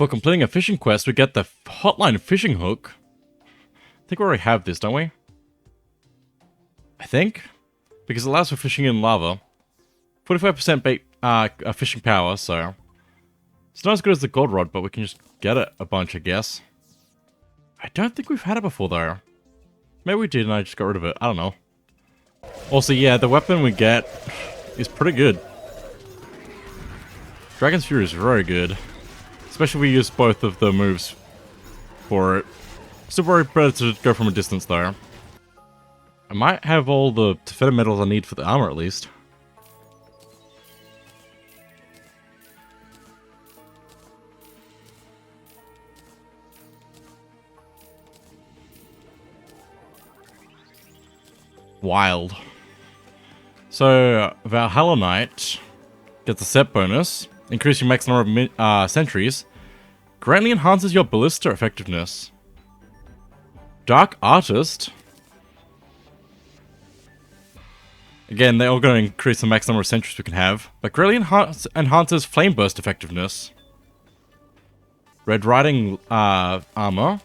For completing a fishing quest, we get the hotline fishing hook. I think we already have this, don't we? I think? Because it allows for fishing in lava. 45% bait, fishing power, so... It's not as good as the gold rod, but we can just get it a bunch, I guess. I don't think we've had it before, though. Maybe we did and I just got rid of it. I don't know. Also, yeah, the weapon we get is pretty good. Dragon's Fury is very good. Especially if we use both of the moves for it. Still very better to go from a distance, though. I might have all the feather metals I need for the armor, at least. Wild. So, Valhalla Knight gets a set bonus. Increase your max number of sentries. Greatly enhances your ballista effectiveness. Dark Artist. Again, they're all going to increase the max number of sentries we can have. But greatly enhances Flame Burst effectiveness. Red Riding armor.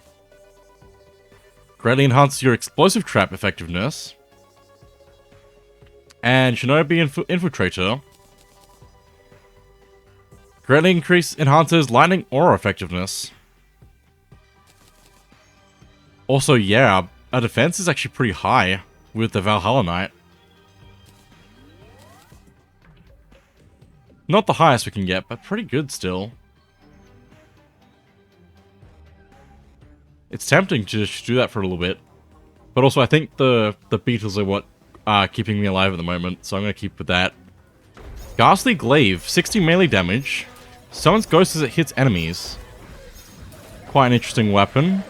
Greatly enhances your Explosive Trap effectiveness. And Shinobi Infiltrator. Greatly enhances Lightning Aura effectiveness. Also, yeah, our defense is actually pretty high with the Valhalla Knight. Not the highest we can get, but pretty good still. It's tempting to just do that for a little bit. But also, I think the beetles are what are keeping me alive at the moment, so I'm going to keep with that. Ghastly Glaive, 60 melee damage. Summons ghosts as it hits enemies. Quite an interesting weapon.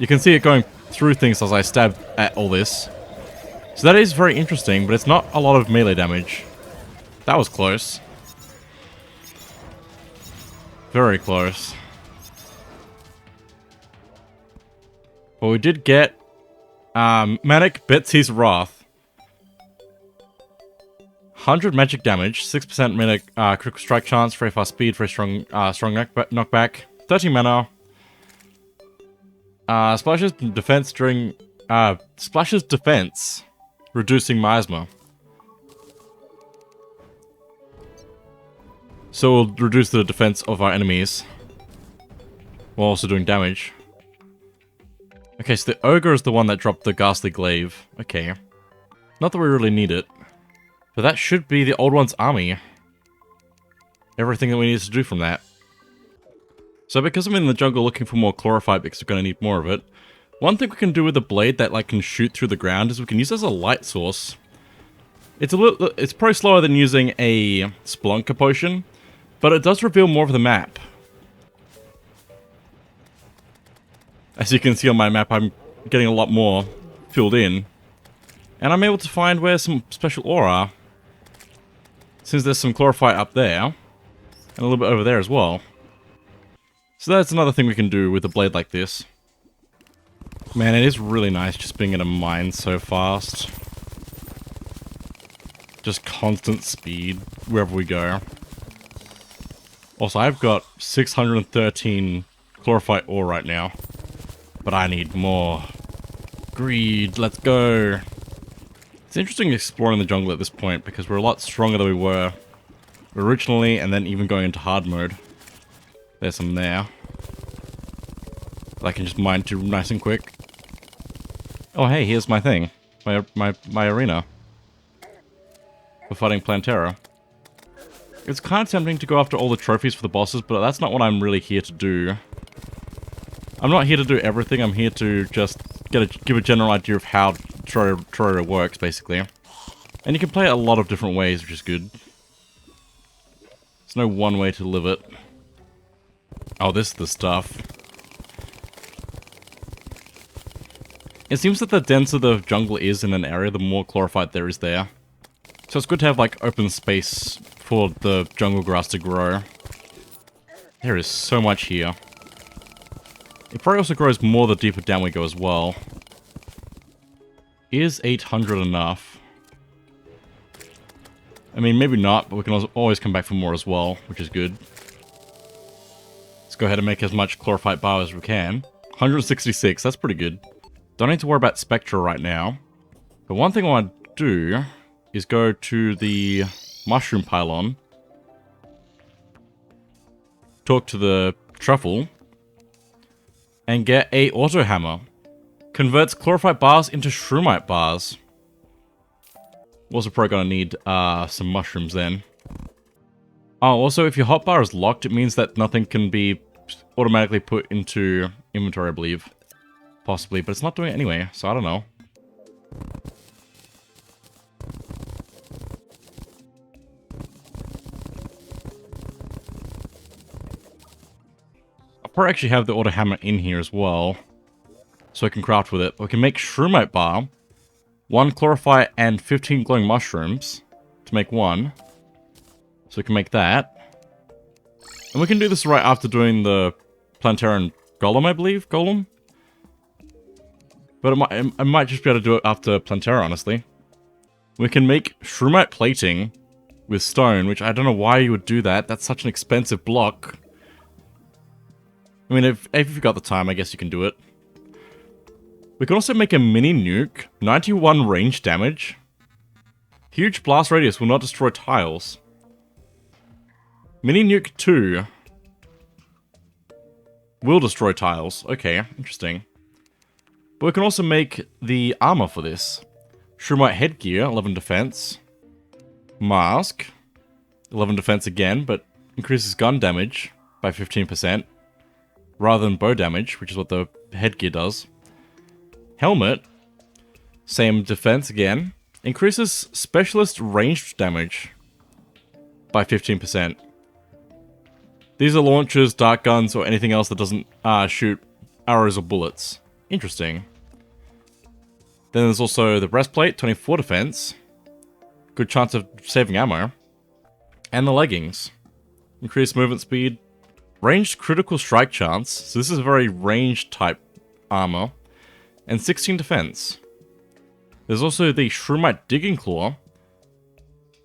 You can see it going through things as I stab at all this. So that is very interesting, but it's not a lot of melee damage. That was close. Very close. But we did get Manic Betsy's Wrath. 100 magic damage, 6% melee critical strike chance, very fast speed, very strong knockback, 30 mana. Splashes defense during splashes defense, reducing miasma. So we'll reduce the defense of our enemies while also doing damage. Okay, so the ogre is the one that dropped the ghastly glaive. Okay, not that we really need it. But that should be the Old One's army. Everything that we need to do from that. So because I'm in the jungle looking for more chlorophyte because we're going to need more of it, one thing we can do with the blade that like can shoot through the ground is we can use it as a light source. It's probably slower than using a Spelunker potion, but it does reveal more of the map. As you can see on my map, I'm getting a lot more filled in. And I'm able to find where some special ore are. Since there's some chlorophyte up there, and a little bit over there as well. So that's another thing we can do with a blade like this. Man, it is really nice just being in a mine so fast. Just constant speed wherever we go. Also, I've got 613 chlorophyte ore right now. But I need more. Greed, let's go. It's interesting exploring the jungle at this point, because we're a lot stronger than we were originally, and then even going into hard mode. There's some there. That I can just mine to nice and quick. Oh hey, here's my thing. My arena. For fighting Plantera. It's kind of tempting to go after all the trophies for the bosses, but that's not what I'm really here to do. I'm not here to do everything, I'm here to just give a general idea of how Terraria works, basically. And you can play it a lot of different ways, which is good. There's no one way to live it. Oh, this is the stuff. It seems that the denser the jungle is in an area, the more chlorophyte there is there. So it's good to have, like, open space for the jungle grass to grow. There is so much here. It probably also grows more the deeper down we go as well. Is 800 enough? I mean, maybe not, but we can always come back for more as well, which is good. Let's go ahead and make as much chlorophyte bar as we can. 166, that's pretty good. Don't need to worry about Spectra right now. But one thing I want to do is go to the mushroom pylon. Talk to the truffle. And get a auto hammer. Converts chlorophyte bars into shroomite bars. We're also probably gonna need some mushrooms then. Oh, also if your hotbar is locked, it means that nothing can be automatically put into inventory, I believe. Possibly, but it's not doing it anyway, so I don't know. I'll probably actually have the auto hammer in here as well, so I can craft with it. We can make shroomite bar, 1 chlorophyte and 15 glowing mushrooms to make 1. So we can make that. And we can do this right after doing the Planetarian Golem, I believe? Golem? But I might just be able to do it after Planetara, honestly. We can make shroomite plating with stone, which I don't know why you would do that. That's such an expensive block. I mean, if you've got the time, I guess you can do it. We can also make a mini nuke, 91 range damage. Huge blast radius will not destroy tiles. Mini nuke 2 will destroy tiles. Okay, interesting. But we can also make the armor for this. Shroomite headgear, 11 defense. Mask, 11 defense again, but increases gun damage by 15%. Rather than bow damage, which is what the headgear does. Helmet, same defense again. Increases specialist ranged damage by 15%. These are launchers, dart guns, or anything else that doesn't shoot arrows or bullets. Interesting. Then there's also the breastplate, 24 defense. Good chance of saving ammo. And the leggings. Increased movement speed. Ranged critical strike chance. So this is a very ranged type armor. And 16 defense. There's also the Shroomite Digging Claw.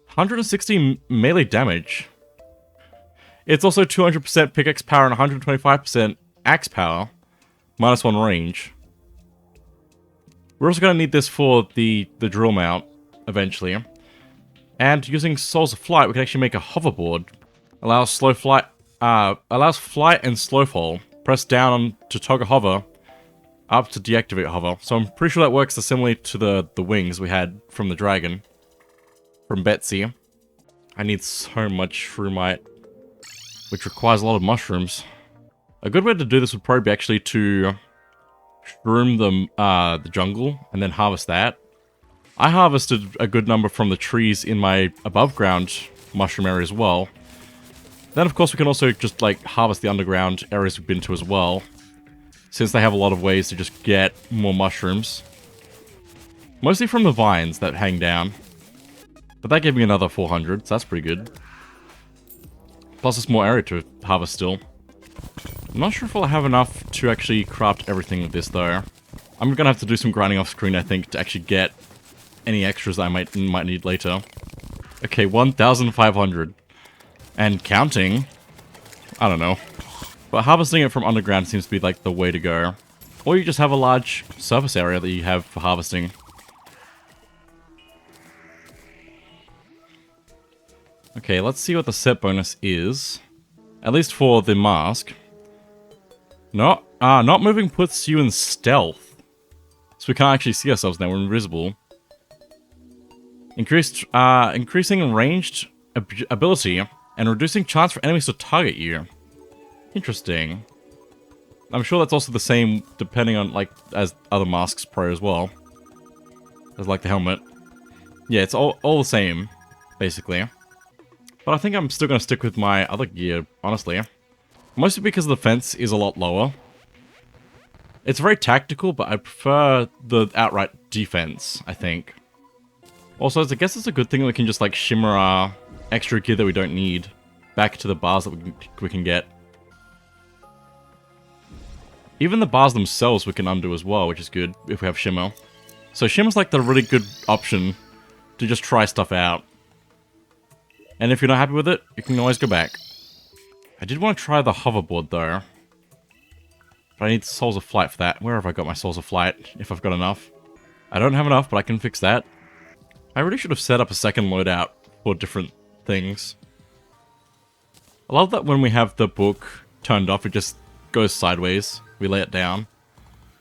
160 melee damage. It's also 200% pickaxe power and 125% axe power. -1 range. We're also going to need this for the drill mount, eventually. And using Souls of Flight, we can actually make a hoverboard. Allows flight and slow fall. Press down to toggle hover, up to deactivate hover. So I'm pretty sure that works similarly to the wings we had from the dragon. From Betsy. I need so much Shroomite, which requires a lot of mushrooms. A good way to do this would probably be actually to shroom the jungle and then harvest that. I harvested a good number from the trees in my above ground mushroom area as well. Then of course we can also just like harvest the underground areas we've been to as well, since they have a lot of ways to just get more mushrooms. Mostly from the vines that hang down. But that gave me another 400, so that's pretty good. Plus it's more area to harvest still. I'm not sure if I'll have enough to actually craft everything with this though. I'm gonna have to do some grinding off screen, I think, to actually get any extras I might need later. Okay, 1,500. And counting. I don't know. But harvesting it from underground seems to be like the way to go. Or you just have a large surface area that you have for harvesting. Okay, let's see what the set bonus is. At least for the mask. Not moving puts you in stealth. So we can't actually see ourselves now, we're invisible. Increasing ranged ability and reducing chance for enemies to target you. Interesting. I'm sure that's also the same depending on, like, as other masks pro as well. As like the helmet. Yeah, it's all the same, basically. But I think I'm still going to stick with my other gear, honestly. Mostly because the fence is a lot lower. It's very tactical, but I prefer the outright defense, I think. Also, I guess it's a good thing that we can just, like, shimmer our extra gear that we don't need back to the bars that we can get. Even the bars themselves we can undo as well, which is good if we have shimmer. So shimmer's like the really good option to just try stuff out. And if you're not happy with it, you can always go back. I did want to try the hoverboard, though. But I need Souls of Flight for that. Where have I got my Souls of Flight, if I've got enough? I don't have enough, but I can fix that. I really should have set up a second loadout for different things. I love that when we have the book turned off, it just goes sideways. We lay it down.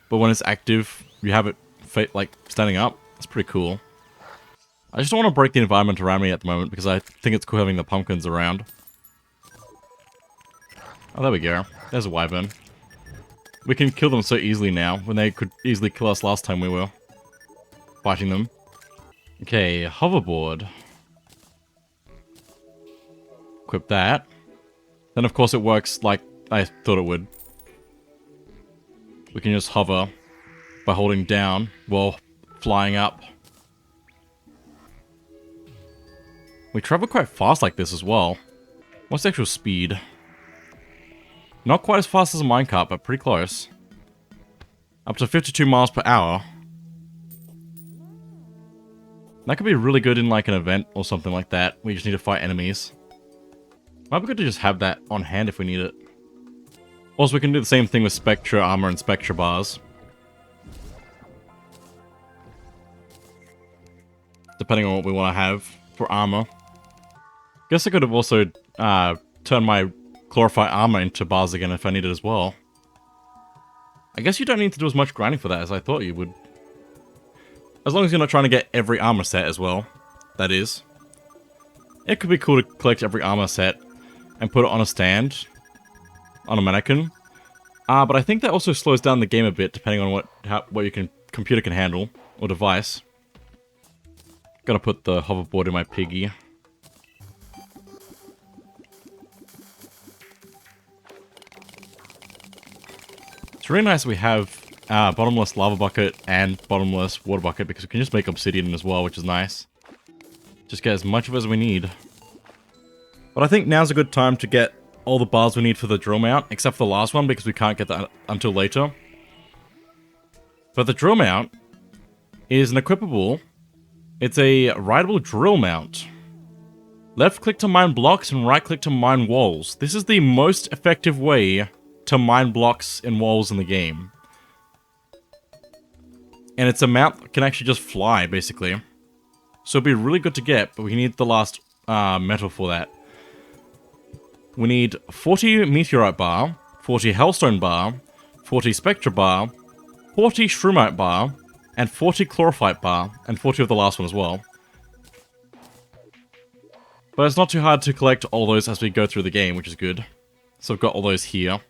But when it's active, you have it, like, standing up. It's pretty cool. I just don't want to break the environment around me at the moment, because I think it's cool having the pumpkins around. Oh, there we go. There's a wyvern. We can kill them so easily now, when they could easily kill us last time we were fighting them. Okay, hoverboard. Equip that. Then of course it works like I thought it would. We can just hover by holding down while flying up. We travel quite fast like this as well. What's the actual speed? Not quite as fast as a minecart, but pretty close. Up to 52 miles per hour. That could be really good in like an event or something like that. We just need to fight enemies. Might be good to just have that on hand if we need it. Also, we can do the same thing with Spectra armor and Spectra bars. Depending on what we want to have for armor. Guess I could have also turned my Glorify armor into bars again if I needed as well. I guess you don't need to do as much grinding for that as I thought you would. As long as you're not trying to get every armor set as well. That is. It could be cool to collect every armor set and put it on a stand. On a mannequin. But I think that also slows down the game a bit depending on what your computer can handle. Or device. Gotta put the hoverboard in my piggy. It's really nice we have bottomless lava bucket and bottomless water bucket because we can just make obsidian as well, which is nice. Just get as much of it as we need. But I think now's a good time to get all the bars we need for the drill mount, except for the last one because we can't get that until later. But the drill mount is an equipable. It's a rideable drill mount. Left click to mine blocks and right click to mine walls. This is the most effective way to mine blocks and walls in the game. And it's a mount that can actually just fly, basically. So it'd be really good to get, but we need the last metal for that. We need 40 meteorite bar, 40 hellstone bar, 40 spectra bar, 40 shroomite bar, and 40 chlorophyte bar, and 40 of the last one as well. But it's not too hard to collect all those as we go through the game, which is good. So I've got all those here.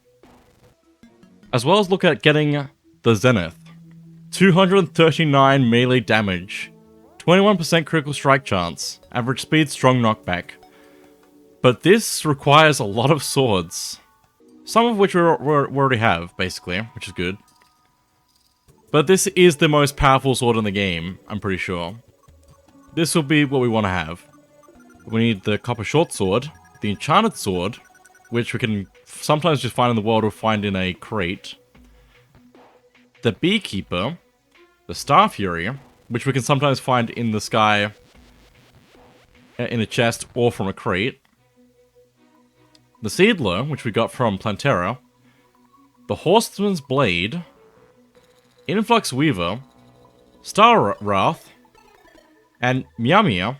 As well as look at getting the Zenith. 239 melee damage. 21% critical strike chance. Average speed, strong knockback. But this requires a lot of swords. Some of which we already have, basically, which is good. But this is the most powerful sword in the game, I'm pretty sure. This will be what we want to have. We need the copper short sword, the enchanted sword, which we can sometimes just find in the world or find in a crate. The beekeeper, the star fury, which we can sometimes find in the sky, in a chest or from a crate. The seedler, which we got from Plantera. The horseman's blade. Influx weaver. Star wrath. And Miamia.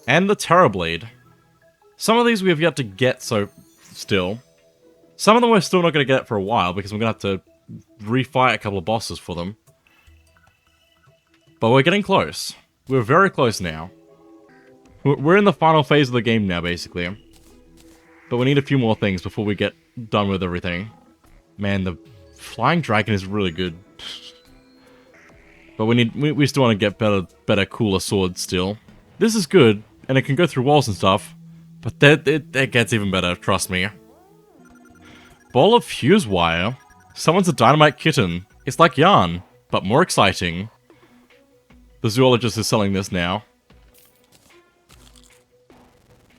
And the Terra Blade. Some of these we have yet to get still. Some of them we're still not going to get for a while because we're going to have to refight a couple of bosses for them. But we're getting close. We're very close now. We're in the final phase of the game now, basically. But we need a few more things before we get done with everything. Man, the flying dragon is really good. But we still want to get better, cooler swords still. This is good, and it can go through walls and stuff. But that gets even better, trust me. Ball of fuse wire. Summons a dynamite kitten. It's like yarn, but more exciting. The zoologist is selling this now.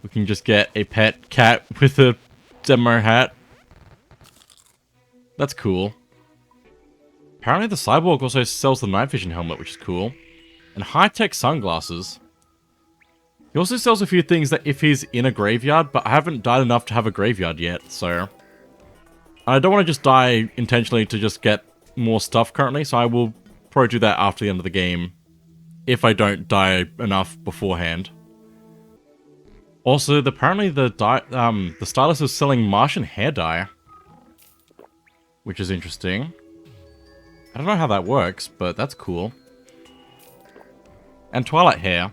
We can just get a pet cat with a demo hat. That's cool. Apparently the cyborg also sells the night vision helmet, which is cool. And high-tech sunglasses. He also sells a few things that if he's in a graveyard, but I haven't died enough to have a graveyard yet, so... I don't want to just die intentionally to just get more stuff currently, so I will probably do that after the end of the game. If I don't die enough beforehand. Also, apparently the stylist is selling Martian hair dye. Which is interesting. I don't know how that works, but that's cool. And Twilight hair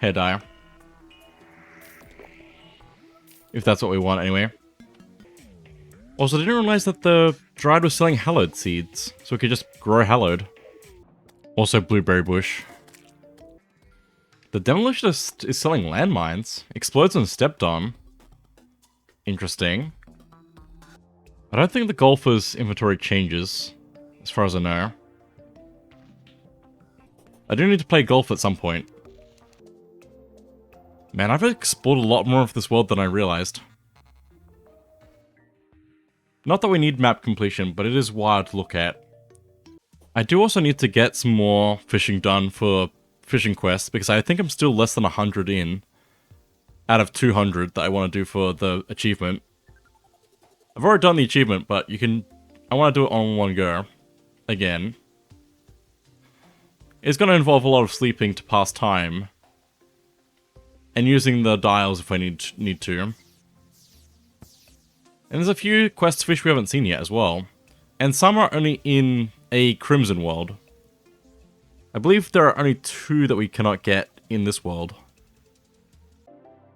dye. If that's what we want, anyway. Also, I didn't realize that the Dryad was selling hallowed seeds, so we could just grow hallowed. Also, blueberry bush. The demolitionist is selling landmines. Explodes when stepped on. Interesting. I don't think the golfer's inventory changes, as far as I know. I do need to play golf at some point. Man, I've explored a lot more of this world than I realized. Not that we need map completion, but it is wild to look at. I do also need to get some more fishing done for fishing quests, because I think I'm still less than 100 in, out of 200 that I want to do for the achievement. I've already done the achievement, but I want to do it on one go. Again. It's going to involve a lot of sleeping to pass time. And using the dials if I need to. And there's a few quest fish we haven't seen yet as well. And some are only in a Crimson world. I believe there are only 2 that we cannot get in this world.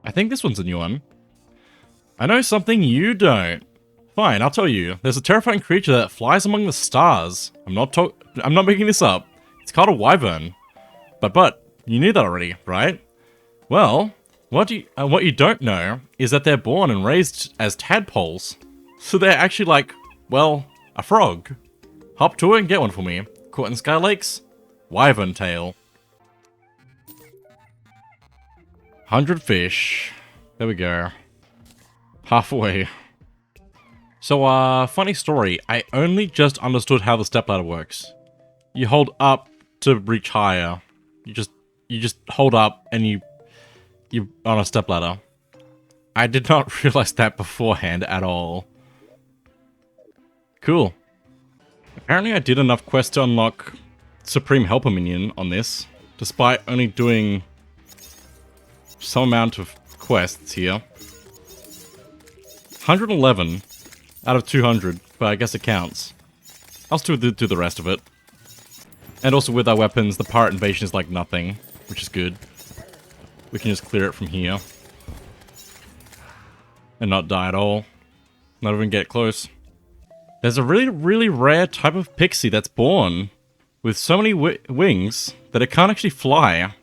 I think this one's a new one. I know something you don't. Fine, I'll tell you. There's a terrifying creature that flies among the stars. I'm not making this up. It's called a wyvern. But you knew that already, right? Well, what you don't know is that they're born and raised as tadpoles. So they're actually like, well, a frog. Hop to it and get one for me. Caught in Sky Lakes? Wyvern tail. 100 fish. There we go. Halfway. So, funny story. I only just understood how the stepladder works. You hold up to reach higher. You just hold up and you're on a stepladder. I did not realize that beforehand at all. Cool. Apparently I did enough quests to unlock Supreme Helper Minion on this, despite only doing some amount of quests here. 111 out of 200, but I guess it counts. I'll still do the rest of it. And also with our weapons, the pirate invasion is like nothing, which is good. We can just clear it from here. And not die at all. Not even get close. There's a really, really rare type of pixie that's born with so many wings that it can't actually fly.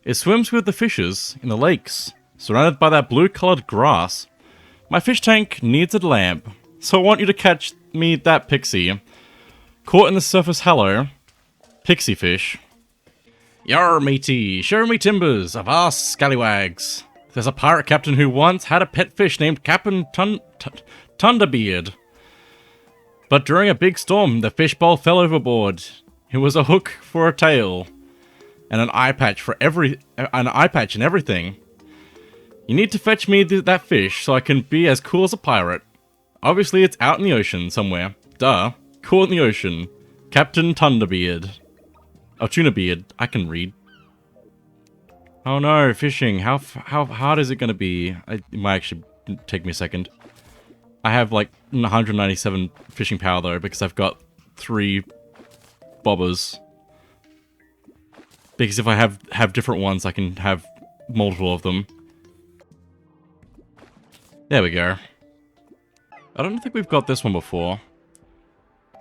It swims with the fishes in the lakes, surrounded by that blue-colored grass. My fish tank needs a lamp, so I want you to catch me that pixie. Caught in the surface hallow, pixie fish. Yar, matey, show me timbers, avast scallywags. There's a pirate captain who once had a pet fish named Captain Tunabeard. But during a big storm, the fishbowl fell overboard. It was a hook for a tail, and an eye patch and everything. You need to fetch me that fish so I can be as cool as a pirate. Obviously, it's out in the ocean somewhere. Duh. Caught in the ocean. Captain Tunabeard. Oh, Tunabeard. I can read. Oh no, fishing. How hard is it going to be? It might actually take me a second. I have like 197 fishing power though, because I've got 3 bobbers. Because if I have different ones, I can have multiple of them. There we go. I don't think we've got this one before.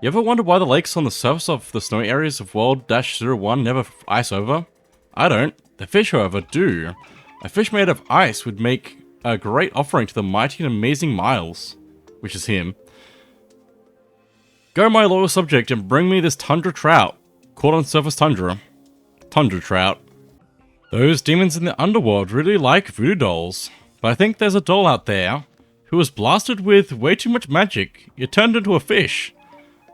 You ever wonder why the lakes on the surface of the snowy areas of World-01 never ice over? I don't. The fish, however, do. A fish made of ice would make a great offering to the mighty and amazing Miles. Which is him. Go, my loyal subject, and bring me this tundra trout. Caught on surface tundra. Tundra trout. Those demons in the underworld really like voodoo dolls. But I think there's a doll out there who was blasted with way too much magic. It turned into a fish.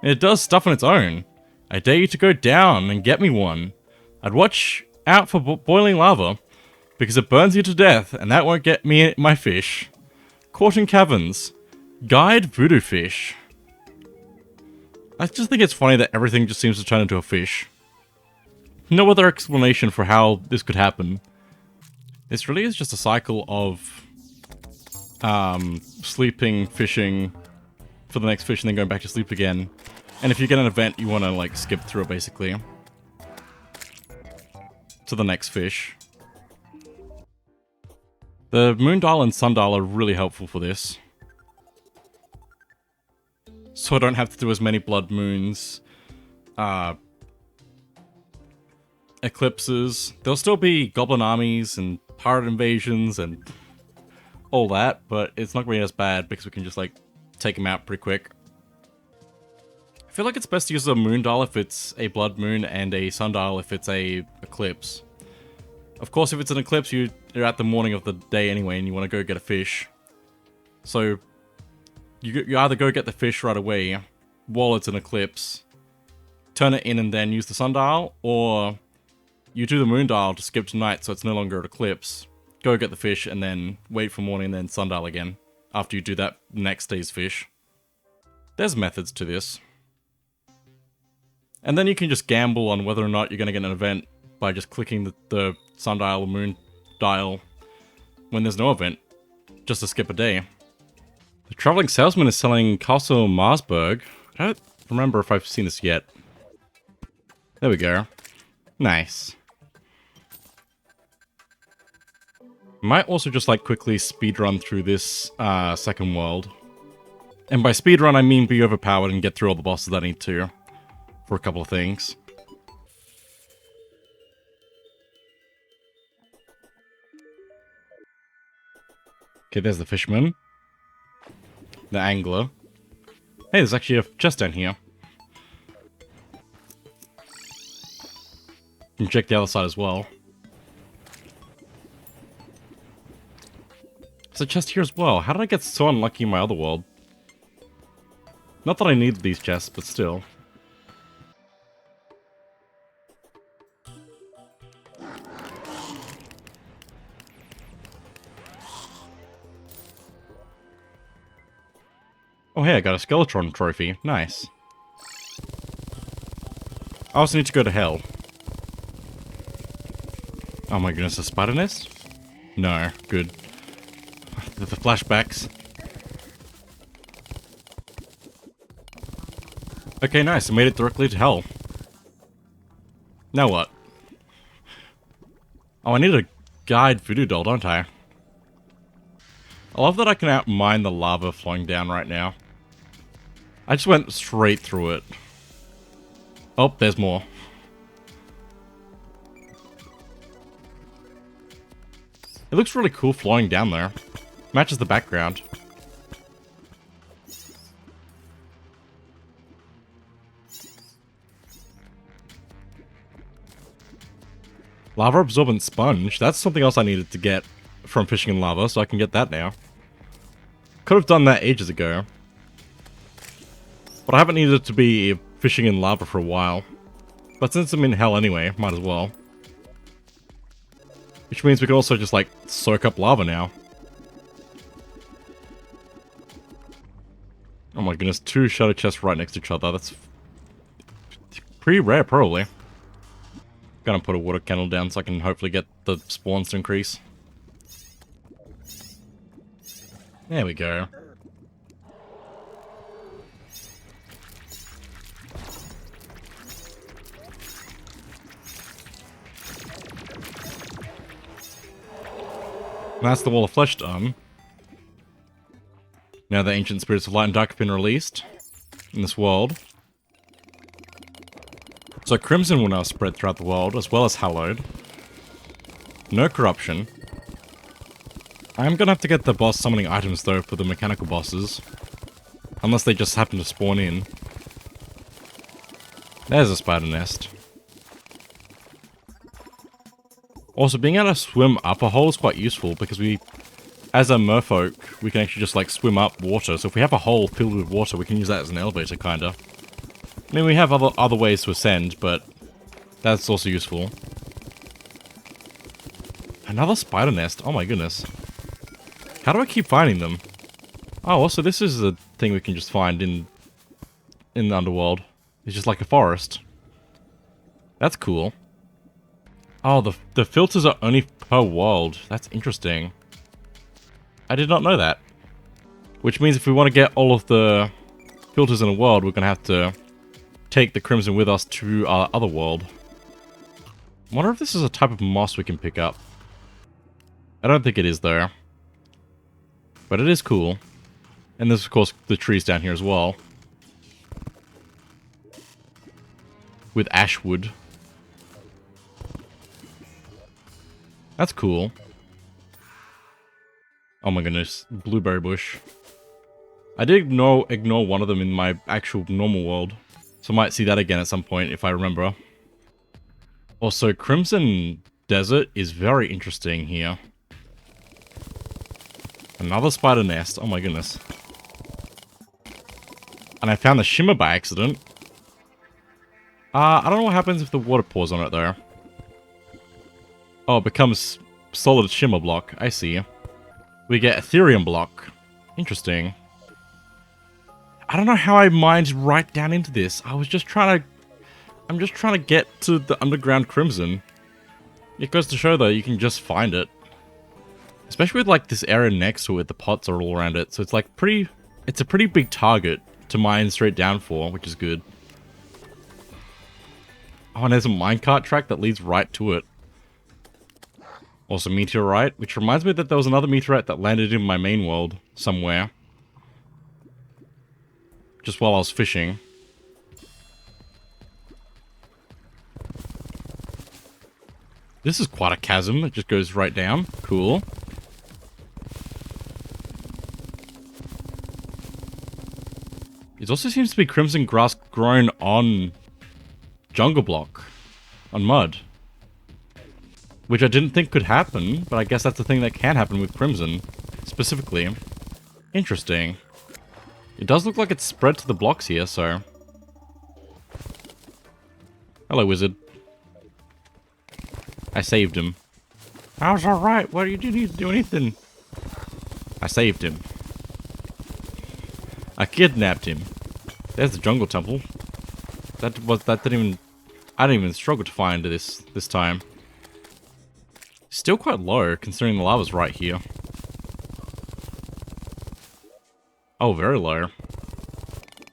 And it does stuff on its own. I dare you to go down and get me one. I'd watch out for boiling lava. because it burns you to death, and that won't get me my fish. Caught in caverns. Guide voodoo fish. I just think it's funny that everything just seems to turn into a fish. No other explanation for how this could happen. This really is just a cycle of sleeping, fishing for the next fish, and then going back to sleep again. And if you get an event, you want to like skip through it basically to the next fish. The moon dial and sundial are really helpful for this. So I don't have to do as many blood moons, eclipses. There'll still be goblin armies and pirate invasions and all that, but it's not going to be as bad because we can just like take them out pretty quick. I feel like it's best to use a moon dial if it's a blood moon and a sundial if it's a eclipse. Of course, if it's an eclipse, you're at the morning of the day anyway, and you want to go get a fish. So you either go get the fish right away while it's an eclipse, turn it in and then use the sundial, or you do the moon dial to skip to night so it's no longer an eclipse, go get the fish and then wait for morning and then sundial again after you do that next day's fish. There's methods to this. And then you can just gamble on whether or not you're going to get an event by just clicking the sundial or moon dial when there's no event, just to skip a day. The traveling salesman is selling Castle Marsburg. I don't remember if I've seen this yet. There we go. Nice. Might also just like quickly speedrun through this second world. And by speedrun I mean be overpowered and get through all the bosses that I need to for a couple of things. Okay, there's the fisherman. The angler. Hey, there's actually a chest down here. You can check the other side as well. There's a chest here as well. How did I get so unlucky in my other world? Not that I needed these chests, but still. Oh hey, I got a Skeletron trophy. Nice. I also need to go to hell. Oh my goodness, a spider nest? No, good. The flashbacks. Okay, nice. I made it directly to hell. Now what? Oh, I need a guide voodoo doll, don't I? I love that I can outmine the lava flowing down right now. I just went straight through it. Oh, there's more. It looks really cool flowing down there. Matches the background. Lava absorbent sponge. That's something else I needed to get from fishing in lava, so I can get that now. Could have done that ages ago. But I haven't needed to be fishing in lava for a while. But since I'm in hell anyway, might as well. Which means we can also just, like, soak up lava now. Oh my goodness, 2 shadow chests right next to each other. That's pretty rare, probably. Gonna put a water candle down so I can hopefully get the spawns to increase. There we go. And that's the Wall of Flesh done. Now the ancient spirits of light and dark have been released in this world. So Crimson will now spread throughout the world, as well as Hallowed. No corruption. I'm gonna have to get the boss summoning items though for the mechanical bosses. Unless they just happen to spawn in. There's a spider nest. Also, being able to swim up a hole is quite useful because we, as a merfolk, we can actually just like swim up water. So if we have a hole filled with water, we can use that as an elevator, kinda. I mean, we have other ways to ascend, but that's also useful. Another spider nest. Oh my goodness. How do I keep finding them? Oh, also this is a thing we can just find in the underworld. It's just like a forest. That's cool. Oh, the filters are only per world. That's interesting. I did not know that. Which means if we want to get all of the filters in a world, we're going to have to take the Crimson with us to our other world. I wonder if this is a type of moss we can pick up. I don't think it is, though. But it is cool. And there's, of course, the trees down here as well. With ashwood. That's cool. Oh my goodness. Blueberry bush. I did ignore one of them in my actual normal world. So I might see that again at some point if I remember. Also, Crimson Desert is very interesting here. Another spider nest. Oh my goodness. And I found the shimmer by accident. I don't know what happens if the water pours on it though. Oh, it becomes solid shimmer block. I see. We get Ethereum block. Interesting. I don't know how I mined right down into this. I'm just trying to get to the underground Crimson. It goes to show though, you can just find it. Especially with like this area next to it, the pots are all around it. So it's like it's a pretty big target to mine straight down for, which is good. Oh, and there's a minecart track that leads right to it. Also meteorite, which reminds me that there was another meteorite that landed in my main world somewhere. Just while I was fishing. This is quite a chasm. It just goes right down. Cool. It also seems to be crimson grass grown on jungle block. On mud. Which I didn't think could happen, but I guess that's the thing that can happen with crimson. Specifically. Interesting. It does look like it's spread to the blocks here, so... Hello, wizard. I saved him. I was alright. What did you need to do anything? I saved him. I kidnapped him. There's the jungle temple. I didn't even struggle to find this time. Still quite low, considering the lava's right here. Oh, very low.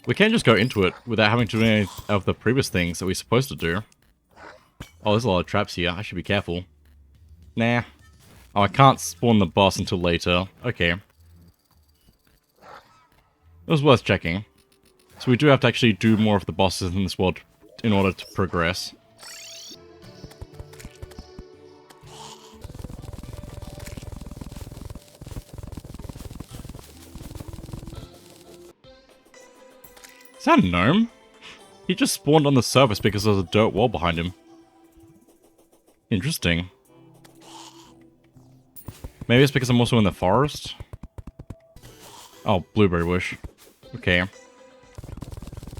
We can't just go into it without having to do any of the previous things that we're supposed to do. Oh, there's a lot of traps here. I should be careful. Nah. Oh, I can't spawn the boss until later. Okay. It was worth checking. So we do have to actually do more of the bosses in this world in order to progress. Is that a gnome? He just spawned on the surface because there's a dirt wall behind him. Interesting. Maybe it's because I'm also in the forest? Oh, blueberry bush. Okay.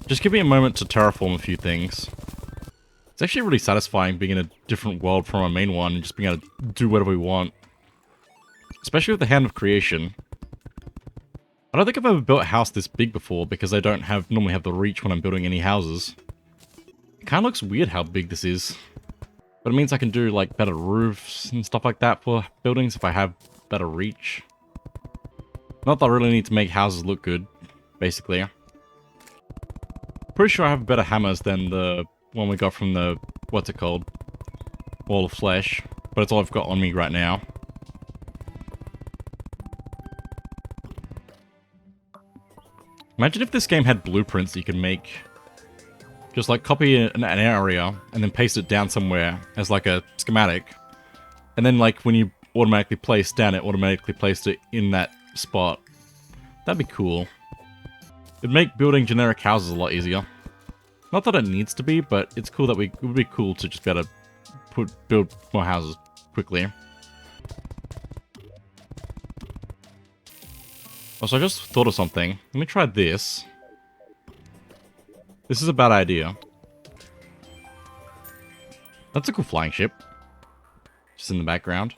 Just give me a moment to terraform a few things. It's actually really satisfying being in a different world from our main one and just being able to do whatever we want. Especially with the Hand of Creation. I don't think I've ever built a house this big before because I don't normally have the reach when I'm building any houses. It kind of looks weird how big this is. But it means I can do like better roofs and stuff like that for buildings if I have better reach. Not that I really need to make houses look good, basically. Pretty sure I have better hammers than the one we got from the, what's it called? Wall of Flesh. But it's all I've got on me right now. Imagine if this game had blueprints you could make. Just like copy an area and then paste it down somewhere as like a schematic. And then like when you automatically place down, it automatically placed it in that spot. That'd be cool. It'd make building generic houses a lot easier. Not that it needs to be, but it's cool that it would be cool to just be able to build more houses quickly. Also, I just thought of something. Let me try this. This is a bad idea. That's a cool flying ship. Just in the background.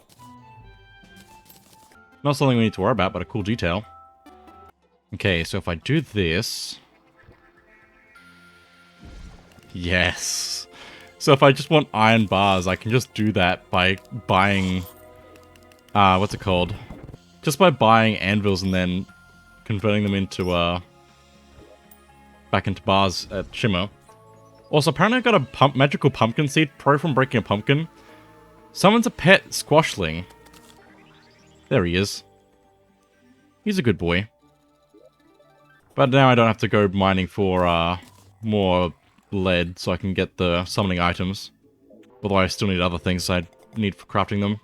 Not something we need to worry about, but a cool detail. Okay, so if I do this... Yes! So if I just want iron bars, I can just do that by buying... what's it called? Just by buying anvils and then converting them into, back into bars at Shimmer. Also, apparently I got a magical pumpkin seed, probably from breaking a pumpkin. Someone's a pet squashling. There he is. He's a good boy. But now I don't have to go mining for, more lead so I can get the summoning items. Although I still need other things I need for crafting them.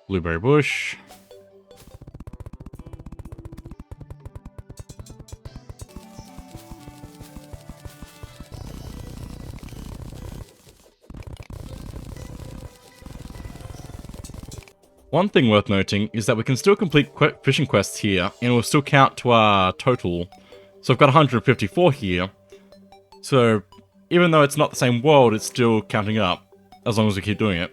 Blueberry bush. One thing worth noting is that we can still complete fishing quests here, and it will still count to our total. So I've got 154 here. So, even though it's not the same world, it's still counting up, as long as we keep doing it.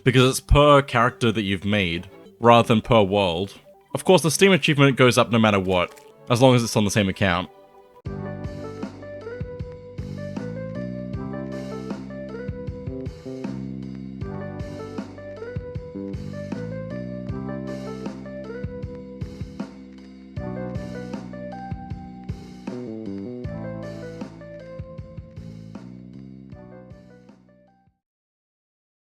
Because it's per character that you've made, rather than per world. Of course, the Steam achievement goes up no matter what, as long as it's on the same account.